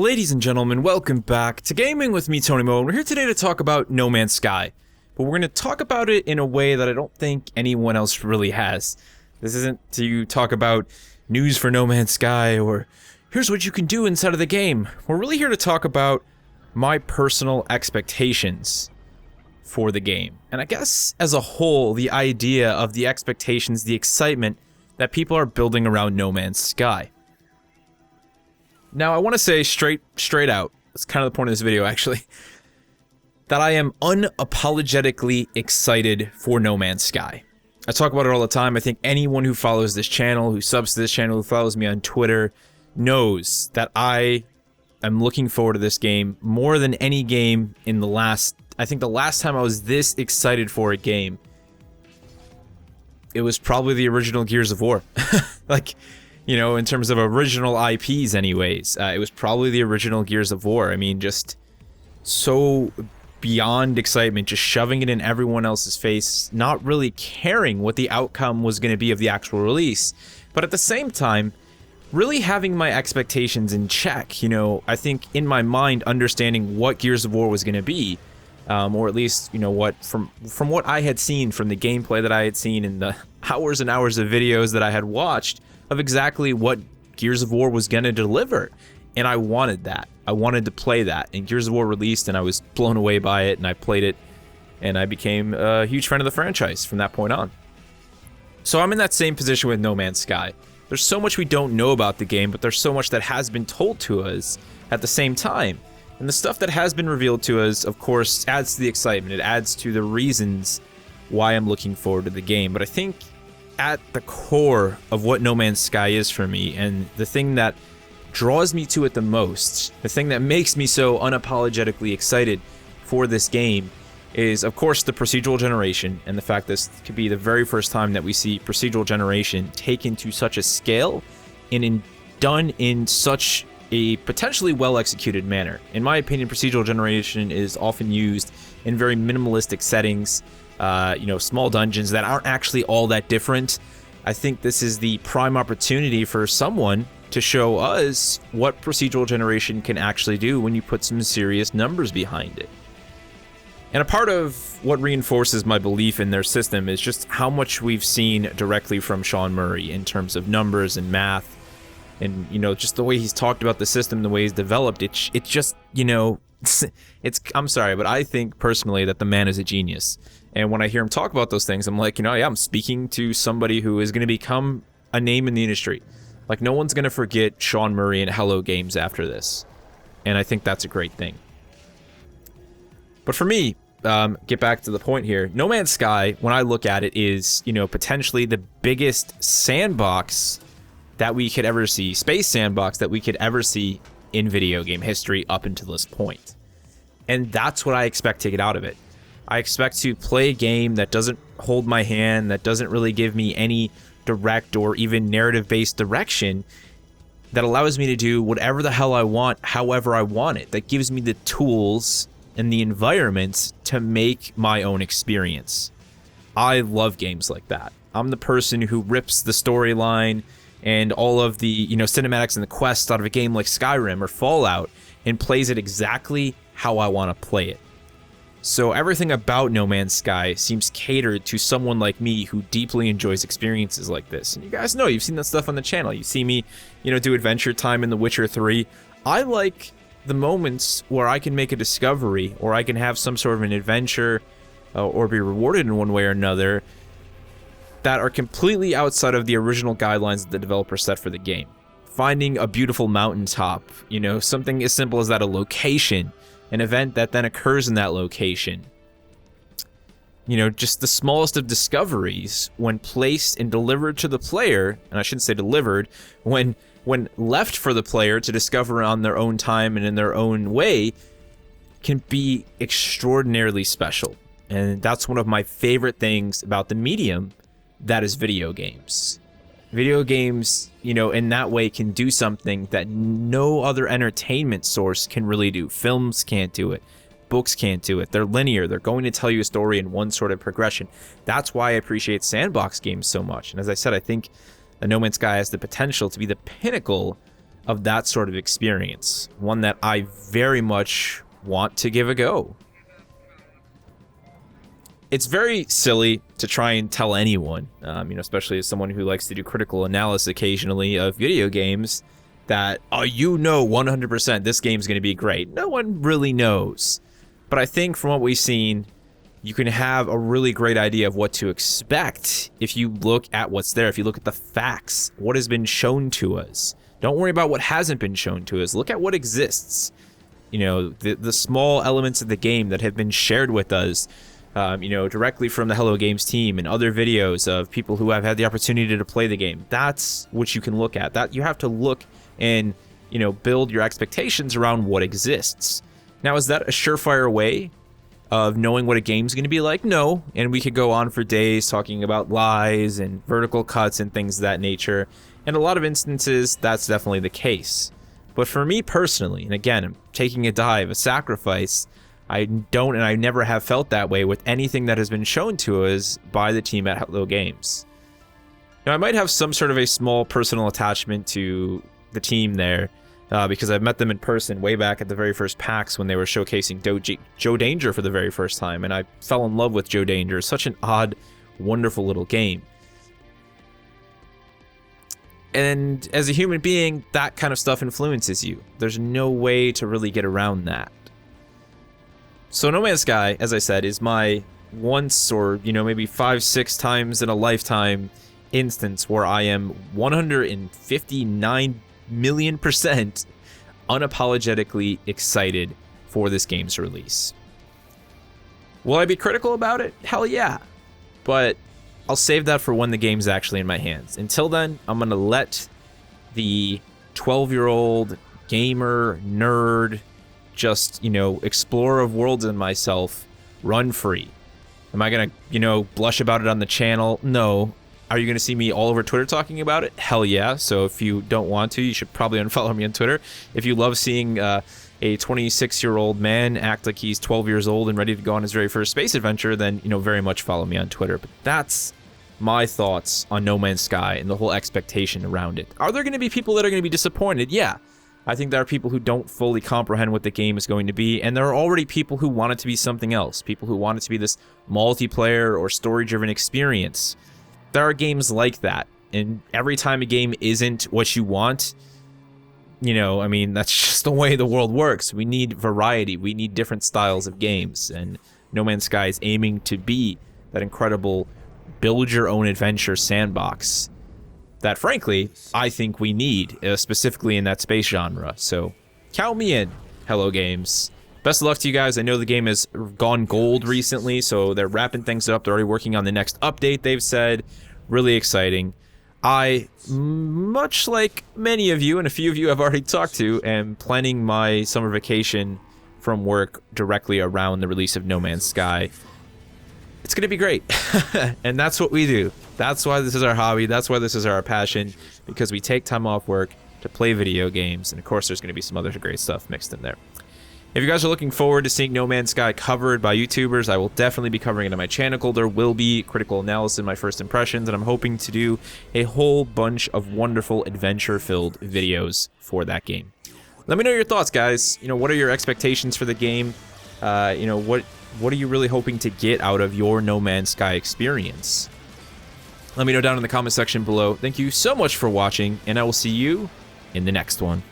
Ladies and gentlemen, welcome back to Gaming with me, Tony Mo, and we're here today to talk about No Man's Sky. But we're going to talk about it in a way that I don't think anyone else really has. This isn't to talk about news for No Man's Sky or here's what you can do inside of the game. We're really here to talk about my personal expectations for the game. And I guess as a whole, the idea of the expectations, the excitement that people are building around No Man's Sky. Now, I want to say straight out, that's kind of the point of this video actually, that I am unapologetically excited for No Man's Sky. I talk about it all the time. I think anyone who follows this channel, who subs to this channel, who follows me on Twitter, knows that I am looking forward to this game more than any game in the last... I think the last time I was this excited for a game, it was probably the original Gears of War. Like... You know, in terms of original IPs anyways, it was probably the original Gears of War. I mean, just so beyond excitement, just shoving it in everyone else's face, not really caring what the outcome was going to be of the actual release. But at the same time, really having my expectations in check. You know, I think in my mind, understanding what Gears of War was going to be, or at least, you know, what from what I had seen, from the gameplay that I had seen and the hours and hours of videos that I had watched, of exactly what Gears of War was going to deliver. And I wanted that. I wanted to play that. And Gears of War released and I was blown away by it and I played it and I became a huge fan of the franchise from that point on. So I'm in that same position with No Man's Sky. There's so much we don't know about the game, but there's so much that has been told to us at the same time. And the stuff that has been revealed to us, of course, adds to the excitement. It adds to the reasons why I'm looking forward to the game. But I think at the core of what No Man's Sky is for me, and the thing that draws me to it the most, the thing that makes me so unapologetically excited for this game, is of course the procedural generation, and the fact this could be the very first time that we see procedural generation taken to such a scale and done in such a potentially well-executed manner. In my opinion, procedural generation is often used in very minimalistic settings, you know, small dungeons that aren't actually all that different. I think this is the prime opportunity for someone to show us what procedural generation can actually do when you put some serious numbers behind it. And a part of what reinforces my belief in their system is just how much we've seen directly from Sean Murray in terms of numbers and math, and, you know, just the way he's talked about the system, the way he's developed it. It's just, you know, I'm sorry, but I think personally that the man is a genius. And when I hear him talk about those things, I'm like, you know, yeah, I'm speaking to somebody who is going to become a name in the industry. Like, no one's going to forget Sean Murray and Hello Games after this. And I think that's a great thing. But for me, get back to the point here, No Man's Sky, when I look at it, is, you know, potentially the biggest sandbox that we could ever see, space sandbox that we could ever see in video game history up until this point. And that's what I expect to get out of it. I expect to play a game that doesn't hold my hand, that doesn't really give me any direct or even narrative-based direction, that allows me to do whatever the hell I want, however I want it, that gives me the tools and the environment to make my own experience. I love games like that. I'm the person who rips the storyline and all of the, you know, cinematics and the quests out of a game like Skyrim or Fallout and plays it exactly how I want to play it. So everything about No Man's Sky seems catered to someone like me who deeply enjoys experiences like this. And you guys know, you've seen that stuff on the channel. You see me, you know, do Adventure Time in The Witcher 3. I like the moments where I can make a discovery, or I can have some sort of an adventure, or be rewarded in one way or another, that are completely outside of the original guidelines that the developer set for the game. Finding a beautiful mountaintop, you know, something as simple as that, a location, an event that then occurs in that location. You know, just the smallest of discoveries, when placed and delivered to the player, and I shouldn't say delivered, when left for the player to discover on their own time and in their own way, can be extraordinarily special. And that's one of my favorite things about the medium that is video games. Video games, you know, in that way can do something that no other entertainment source can really do. Films can't do it. Books can't do it. They're linear. They're going to tell you a story in one sort of progression. That's why I appreciate Sandbox Games so much. And as I said, I think that No Man's Sky has the potential to be the pinnacle of that sort of experience. One that I very much want to give a go. It's very silly to try and tell anyone, especially as someone who likes to do critical analysis occasionally of video games, that, oh, 100% this game's going to be great. No one really knows. But I think from what we've seen, you can have a really great idea of what to expect if you look at what's there, if you look at the facts, what has been shown to us. Don't worry about what hasn't been shown to us. Look at what exists. The small elements of the game that have been shared with us, directly from the Hello Games team and other videos of people who have had the opportunity to play the game. That's what you can look at. That you have to look and, build your expectations around what exists. Now, is that a surefire way of knowing what a game's going to be like? No. And we could go on for days talking about lies and vertical cuts and things of that nature. In a lot of instances, that's definitely the case. But for me personally, and again, I'm taking a dive, a sacrifice, I don't, and I never have felt that way with anything that has been shown to us by the team at Hello Games. Now, I might have some sort of a small personal attachment to the team there, because I've met them in person way back at the very first PAX when they were showcasing Joe Danger for the very first time, and I fell in love with Joe Danger. Such an odd, wonderful little game. And as a human being, that kind of stuff influences you. There's no way to really get around that. So No Man's Sky, as I said, is my once or, maybe 5-6 times in a lifetime instance where I am 159 million% unapologetically excited for this game's release. Will I be critical about it? Hell yeah. But I'll save that for when the game's actually in my hands. Until then, I'm going to let the 12-year-old gamer, nerd, just, explorer of worlds in myself run free. Am I going to, blush about it on the channel? No. Are you going to see me all over Twitter talking about it? Hell yeah. So if you don't want to, you should probably unfollow me on Twitter. If you love seeing a 26-year-old man act like he's 12 years old and ready to go on his very first space adventure, then, very much follow me on Twitter. But that's my thoughts on No Man's Sky and the whole expectation around it. Are there going to be people that are going to be disappointed? Yeah. I think there are people who don't fully comprehend what the game is going to be, and there are already people who want it to be something else. People who want it to be this multiplayer or story-driven experience. There are games like that, and every time a game isn't what you want, that's just the way the world works. We need variety. We need different styles of games, and No Man's Sky is aiming to be that incredible build-your-own-adventure sandbox that, frankly, I think we need, specifically in that space genre. So, count me in, Hello Games. Best of luck to you guys. I know the game has gone gold recently, so they're wrapping things up. They're already working on the next update, they've said. Really exciting. I, much like many of you, and a few of you I've already talked to, am planning my summer vacation from work directly around the release of No Man's Sky. It's going to be great. And that's what we do. That's why this is our hobby. That's why this is our passion, because we take time off work to play video games. And of course, there's going to be some other great stuff mixed in there. If you guys are looking forward to seeing No Man's Sky covered by YouTubers, I will definitely be covering it on my channel. There will be critical analysis and my first impressions, and I'm hoping to do a whole bunch of wonderful adventure-filled videos for that game. Let me know your thoughts, guys. What are your expectations for the game? What are you really hoping to get out of your No Man's Sky experience? Let me know down in the comment section below. Thank you so much for watching, and I will see you in the next one.